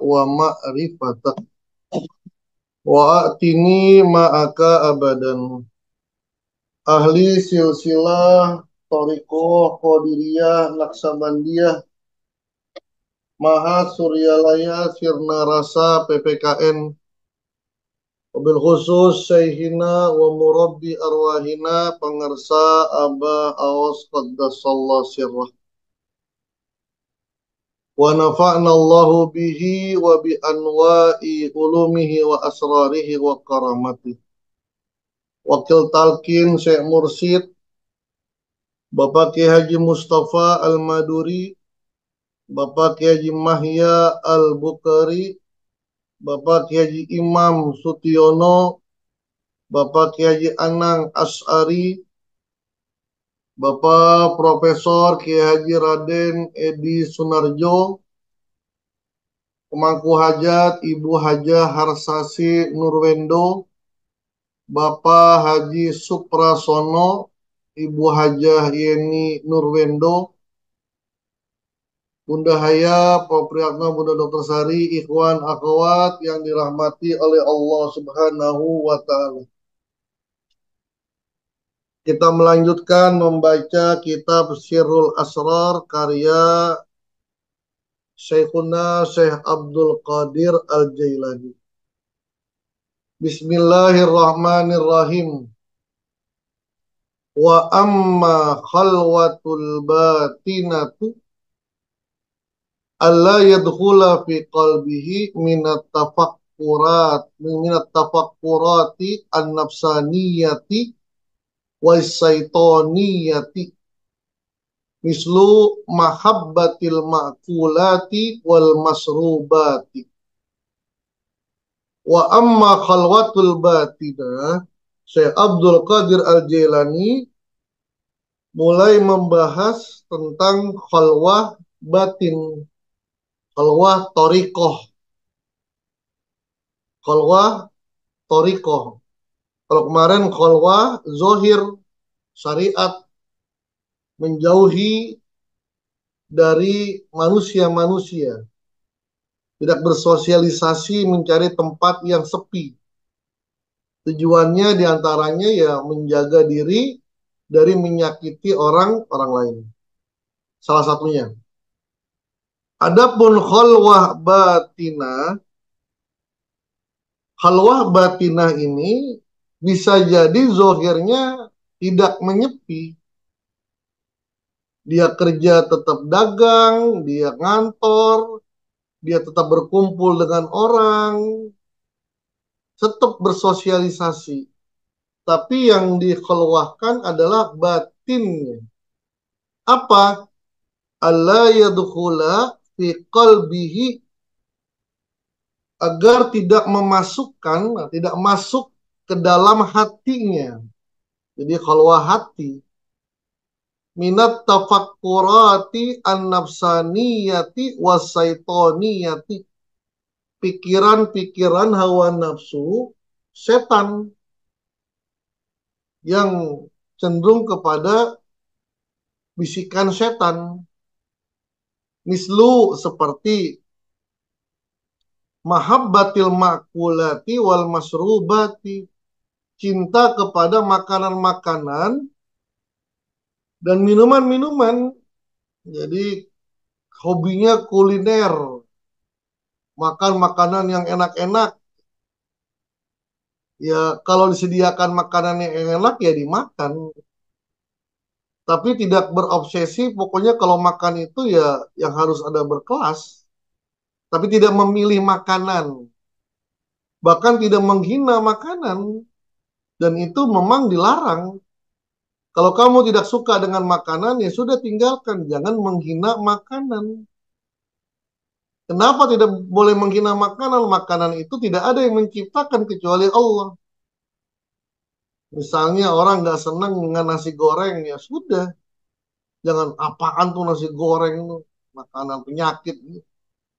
wa ma'rifatak wa atini ma'aka abadan. Ahli silsilah Thariqah Qadiriyah Naksabandiyah Maha Suryalaya Sirna Rasa PPKN, wabil khusus Syekhina wa Murabbi Arwahina Pangersa Abah Aos Qaddasallah Sirrah, wa nafa'na Allahu bihi wa bi anwa'i ulumihi wa asrarihi wa karamatihi. Wakil Talqin Syekh Mursyid Bapak Kiai Haji Mustafa Al-Maduri, Bapak Kiai Haji Mahya Al-Bukhari, Bapak Kiai Haji Imam Sutiono, Bapak Kiai Haji Anang As'ari, Bapak Profesor Kiai Haji Raden Edi Sunarjo, Pemangku Hajat Ibu Hajah Harsasi Nurwendo, Bapak Haji Suprasono, Ibu Hajah Yeni Nurwendo, Bunda Haya, Pak Priyatna, Bunda Dr. Sari, ikhwan akhwat yang dirahmati oleh Allah Subhanahu wa taala. Kita melanjutkan membaca kitab Sirrul Asrar karya Syekhuna Syekh Abdul Qadir Al-Jailani. Bismillahirrahmanirrahim. Wa amma khalwatul batinatu alla yadkhula fi qalbihi minat tafakkurati an-nafsaniyati was-saitoniyati mislu mahabbatil ma'kulati wal masrubati. Wa amma khalwatul batina, Syekh Abdul Qadir Al-Jailani mulai membahas tentang khalwah batin, khalwah thariqah, khalwah thariqah. Kalau kemarin khalwah zohir syariat, menjauhi dari manusia-manusia, tidak bersosialisasi, mencari tempat yang sepi. Tujuannya diantaranya ya menjaga diri dari menyakiti orang lain. Salah satunya. Adapun khalwah batinah ini bisa jadi zohirnya tidak menyepi. Dia kerja tetap dagang, dia ngantor, dia tetap berkumpul dengan orang, tetap bersosialisasi. Tapi yang dikeluahkan adalah batinnya. Apa? Alla yadkhula fi qalbihi, agar tidak memasukkan, tidak masuk ke dalam hatinya. Jadi khalwah hati. Minat tafakkurati an-nafsaniyati was-saitoniyati, pikiran-pikiran hawa nafsu setan yang cenderung kepada bisikan setan. Mislu seperti mahabbatil ma'kulati wal masrubati, cinta kepada makanan-makanan dan minuman-minuman. Jadi hobinya kuliner, makan makanan yang enak-enak. Ya kalau disediakan makanan yang enak ya dimakan. Tapi tidak berobsesi, pokoknya kalau makan itu ya yang harus ada berkelas. Tapi tidak memilih makanan. Bahkan tidak menghina makanan. Dan itu memang dilarang. Kalau kamu tidak suka dengan makanan, ya sudah tinggalkan. Jangan menghina makanan. Kenapa tidak boleh menghina makanan? Makanan itu tidak ada yang menciptakan kecuali Allah. Misalnya orang nggak senang dengan nasi goreng, ya sudah. Jangan apaan tuh nasi goreng itu, makanan penyakit.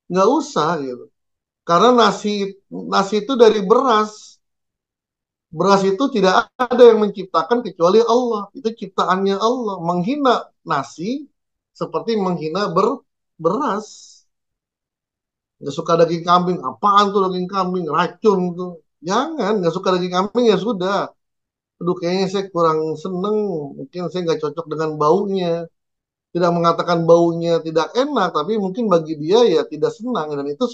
Nggak usah gitu. Karena nasi itu dari beras. Beras itu tidak ada yang menciptakan kecuali Allah. Itu ciptaannya Allah. Menghina nasi seperti menghina beras. Nggak suka daging kambing, apaan tuh daging kambing, racun tuh. Jangan, nggak suka daging kambing ya sudah. Aduh, kayaknya saya kurang seneng, mungkin saya nggak cocok dengan baunya. Tidak mengatakan baunya tidak enak, tapi mungkin bagi dia ya tidak senang, dan itu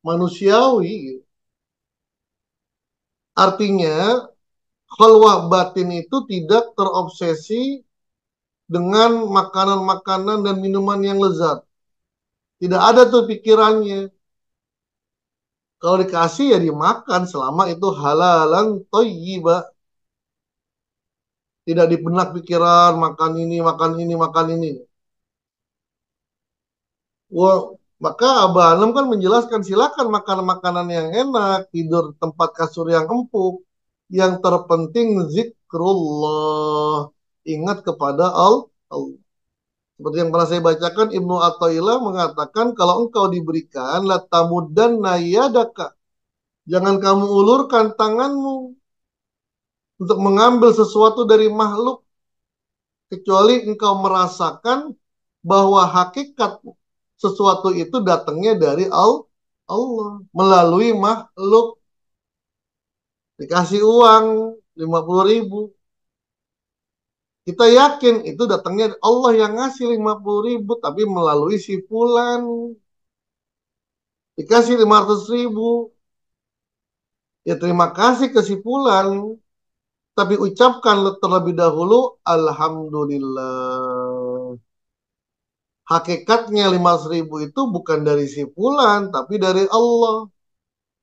manusiawi. Artinya, khalwah batin itu tidak terobsesi dengan makanan-makanan dan minuman yang lezat. Tidak ada tuh pikirannya. Kalau dikasih ya dimakan selama itu halalan thayyibah. Tidak di benak pikiran makan ini, makan ini, makan ini. Wah, maka Abah Hanum kan menjelaskan silakan makan makanan yang enak, tidur tempat kasur yang empuk. Yang terpenting zikrullah. Ingat kepada Allah. Seperti yang pernah saya bacakan, Ibnu Athaillah mengatakan kalau engkau diberikan la tamudanna yadaka. Jangan kamu ulurkan tanganmu untuk mengambil sesuatu dari makhluk kecuali engkau merasakan bahwa hakikat sesuatu itu datangnya dari Allah melalui makhluk. Dikasih uang 50.000, kita yakin itu datangnya Allah yang ngasih 50.000, tapi melalui si fulan. Dikasih 500.000, ya terima kasih ke si fulan, tapi ucapkan terlebih dahulu Alhamdulillah. Hakikatnya 500.000 itu bukan dari si fulan, tapi dari Allah.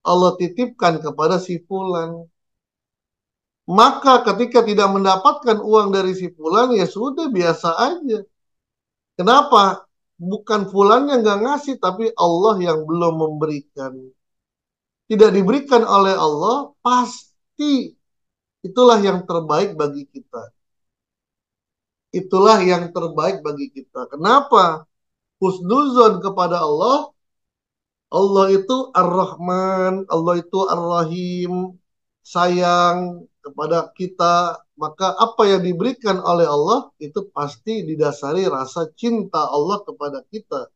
Allah titipkan kepada si fulan. Maka ketika tidak mendapatkan uang dari si fulan, ya sudah biasa aja. Kenapa? Bukan fulan yang nggak ngasih, tapi Allah yang belum memberikan. Tidak diberikan oleh Allah, pasti itulah yang terbaik bagi kita. Itulah yang terbaik bagi kita. Kenapa? Husnuzon kepada Allah. Allah itu Ar-Rahman, Allah itu Ar-Rahim, sayang kepada kita. Maka apa yang diberikan oleh Allah itu pasti didasari rasa cinta Allah kepada kita,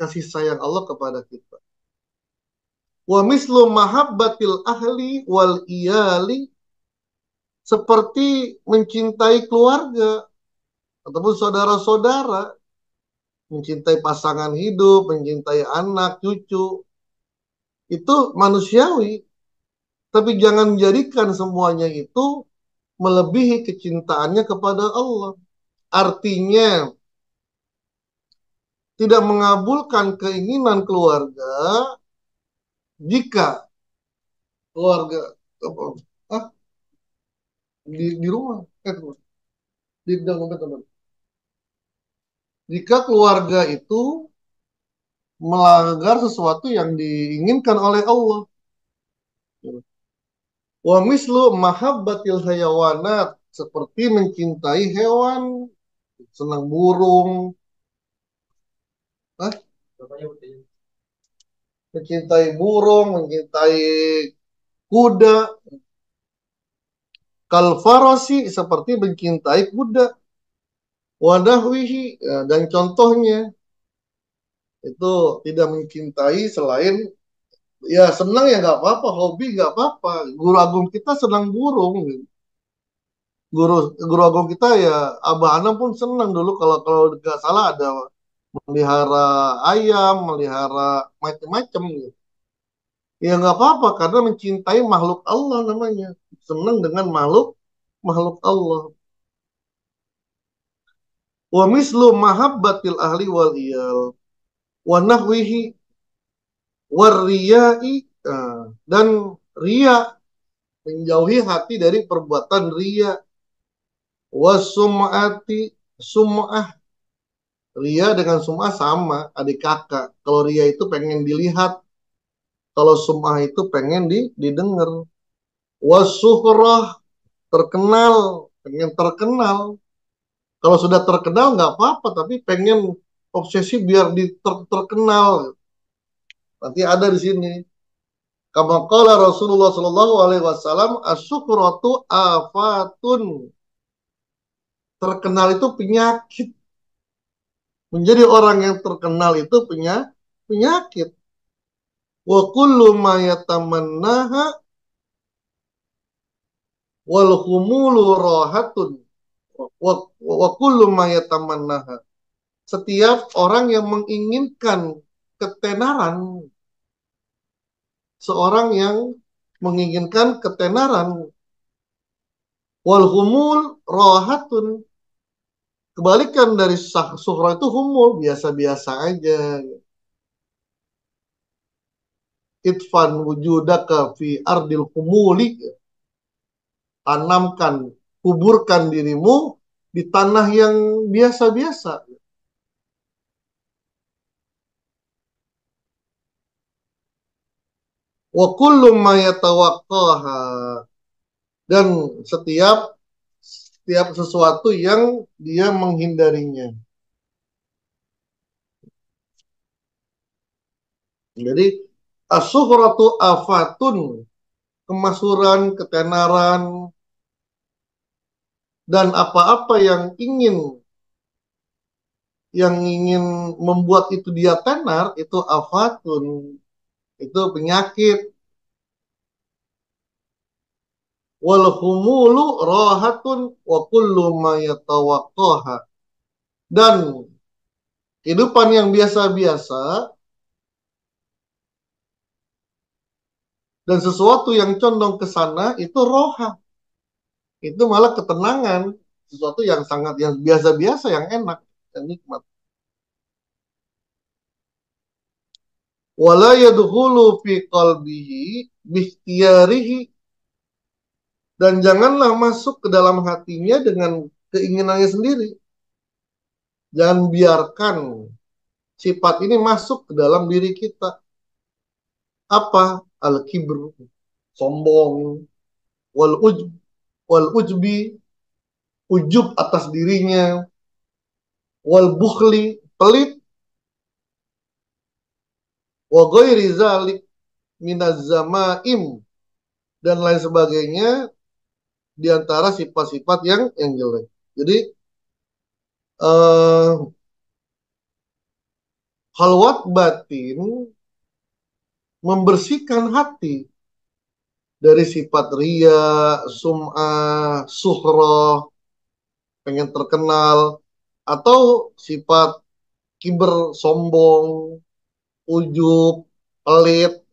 kasih sayang Allah kepada kita. Wa mislu mahabbatil ahli wal iyali, seperti mencintai keluarga ataupun saudara-saudara, mencintai pasangan hidup, mencintai anak, cucu, itu manusiawi. Tapi jangan menjadikan semuanya itu melebihi kecintaannya kepada Allah. Artinya, tidak mengabulkan keinginan keluarga jika keluarga apa, ah, di rumah, di dalam teman. Jika keluarga itu melanggar sesuatu yang diinginkan oleh Allah. Wa mislu mahabbatil hayawanat, seperti mencintai hewan, senang burung, ah, mencintai burung, mencintai kuda, kalfarosi, seperti mencintai kuda, wadahwihi, dan contohnya itu tidak mencintai selain ya senang ya nggak apa-apa, hobi nggak apa-apa. Guru agung kita senang burung. Guru guru agung kita ya Abah Anam pun senang dulu kalau kalau nggak salah ada melihara ayam, melihara macam-macam gitu. Ya nggak apa-apa karena mencintai makhluk Allah namanya. Senang dengan makhluk makhluk Allah. Wa mislu mahabbatil ahli wal iyal wa nahwihi warriyai, dan ria, menjauhi hati dari perbuatan ria, wasum'ati, sum'ah. Ria dengan sum'ah sama, adik kakak. Kalau ria itu pengen dilihat, kalau sum'ah itu pengen didengar. Wasuhrah, terkenal, pengen terkenal. Kalau sudah terkenal nggak apa-apa, tapi pengen obsesi biar terkenal. Nanti ada di sini. Kama qala Rasulullah sallallahu alaihi wasallam, asyukratu afatun. Terkenal itu penyakit. Menjadi orang yang terkenal itu penyakit. Wa kullu ma yatamannaha wal humulu rahatun. Wa kullu ma yatamannaha. Setiap orang yang menginginkan ketenaran, seorang yang menginginkan ketenaran, wal humul rahatun. Kebalikan dari suhra itu humul, biasa-biasa aja. Itfan wujudaka fi ardil humuli. Tanamkan, kuburkan dirimu di tanah yang biasa-biasa. Wa kullu ma yatawaqqaha. Dan setiap sesuatu yang dia menghindarinya. Jadi as-suhratu afatun, kemasuran, ketenaran, dan apa-apa yang ingin membuat itu dia tenar, itu afatun, itu penyakit. Wal humulu rahatun wa kullu ma yatawaqqaha. Dan kehidupan yang biasa-biasa dan sesuatu yang condong ke sana itu roha. Itu malah ketenangan, sesuatu yang sangat yang biasa-biasa, yang enak, yang nikmat. Wala yadkhulu fi qalbihi bikhtiyarihi. Dan janganlah masuk ke dalam hatinya dengan keinginannya sendiri. Jangan biarkan sifat ini masuk ke dalam diri kita. Apa? Al-kibr, sombong, wal ujb, wal ujbi, ujub atas dirinya, wal bukhli, pelit, wa ghairi zalik minaz zamaim, dan lain sebagainya di antara sifat-sifat yang jelek. Jadi eh, halwat batin membersihkan hati dari sifat ria, sum'ah, suhroh, pengen terkenal, atau sifat kiber, sombong, ujub, pelit,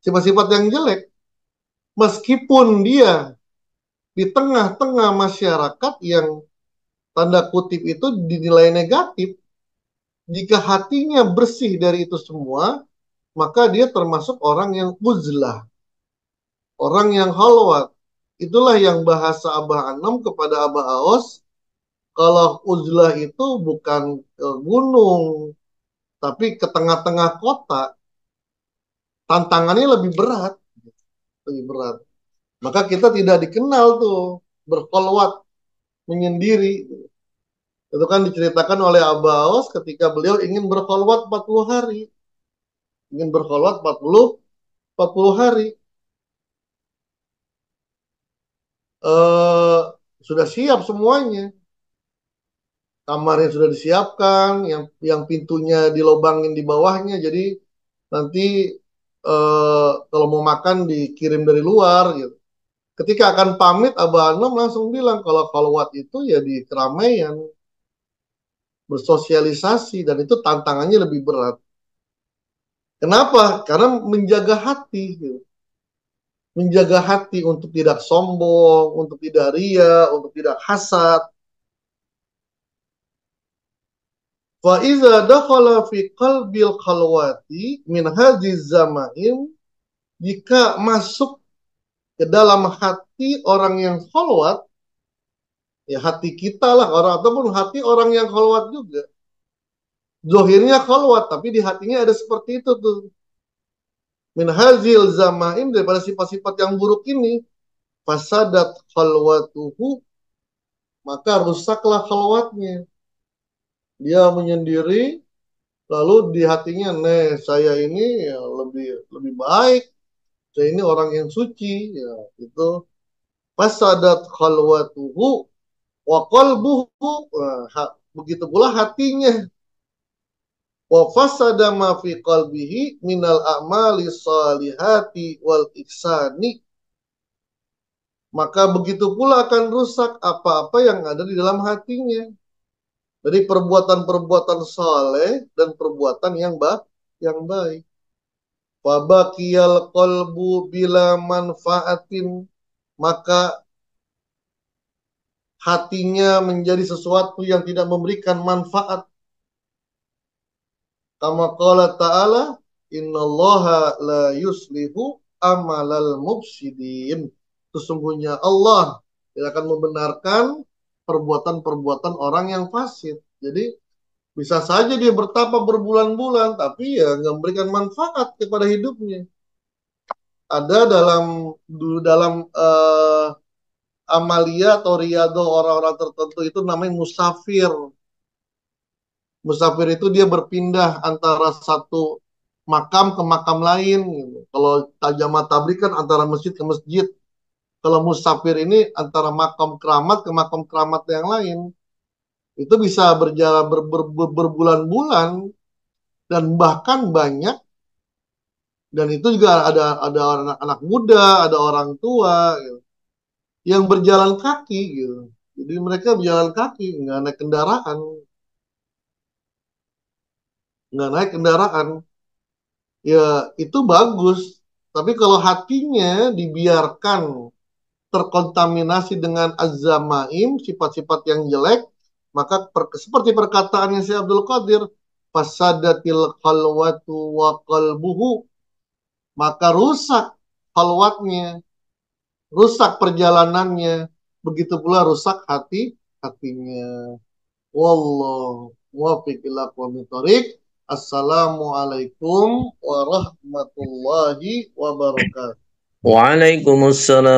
sifat-sifat yang jelek. Meskipun dia di tengah-tengah masyarakat yang tanda kutip itu dinilai negatif, jika hatinya bersih dari itu semua, maka dia termasuk orang yang uzlah, orang yang halwat. Itulah yang bahasa Abah Anom kepada Abah Aos, kalau uzlah itu bukan ke gunung, tapi ke tengah-tengah kota, tantangannya lebih berat, lebih berat. Maka kita tidak dikenal tuh berkholwat menyendiri. Itu kan diceritakan oleh Abah Aos ketika beliau ingin berkholwat 40 hari. Ingin berkholwat 40 hari. Eh, sudah siap semuanya. Kamarnya sudah disiapkan, yang pintunya dilobangin di bawahnya. Jadi nanti kalau mau makan dikirim dari luar gitu. Ketika akan pamit, Abah Anom langsung bilang kalau khalwat itu ya di keramaian, bersosialisasi, dan itu tantangannya lebih berat. Kenapa? Karena menjaga hati, gitu. Menjaga hati untuk tidak sombong, untuk tidak ria, untuk tidak hasad. Fa iza dakhala fi qalbil khalwati min hadhihi zamain, jika masuk ke dalam hati orang yang khalwat, ya hati kita lah orang, ataupun hati orang yang khalwat juga. Zohirnya khalwat, tapi di hatinya ada seperti itu tuh. Min hazil zamain, daripada sifat-sifat yang buruk ini, fasadat khalwatuhu, maka rusaklah khalwatnya. Dia menyendiri, lalu di hatinya, saya ini ya lebih lebih baik, saya ini orang yang suci, ya itu. Fasadat khalwatuhu wa qalbuhu, begitu pula hatinya. wa fasada ma fi qalbihi minal a'mali salihati wal ihsani, maka begitu pula akan rusak apa-apa yang ada di dalam hatinya dari perbuatan-perbuatan saleh dan perbuatan yang baik. Fabaqiyal qalbu bila manfaatin, maka hatinya menjadi sesuatu yang tidak memberikan manfaat. Kama qala ta'ala, innallaha la yuslihu amalal mufsidin. Sesungguhnya Allah tidak akan membenarkan perbuatan-perbuatan orang yang fasik. Jadi bisa saja dia bertapa berbulan-bulan, tapi ya nggak memberikan manfaat kepada hidupnya. Ada dalam amalia atau riyado orang-orang tertentu itu namanya musafir. Musafir itu dia berpindah antara satu makam ke makam lain, gitu. Kalau tajamah tablik kan antara masjid ke masjid. Kalau musafir ini antara makam keramat ke makam keramat yang lain. Itu bisa berjalan berbulan-bulan dan bahkan banyak, dan itu juga ada anak-anak muda, ada orang tua gitu, yang berjalan kaki gitu. Jadi mereka berjalan kaki, nggak naik kendaraan. Ya itu bagus. Tapi kalau hatinya dibiarkan terkontaminasi dengan azamaim, sifat-sifat yang jelek, maka seperti perkataannya si Abdul Qadir, fasadatil khalwatu wa qalbuhu, maka rusak khalwatnya, rusak perjalanannya, begitu pula rusak hatinya. Wallahu muwaffiq ila aqwamit thoriq. Assalamualaikum warahmatullahi wabarakatuh. Waalaikumsalam.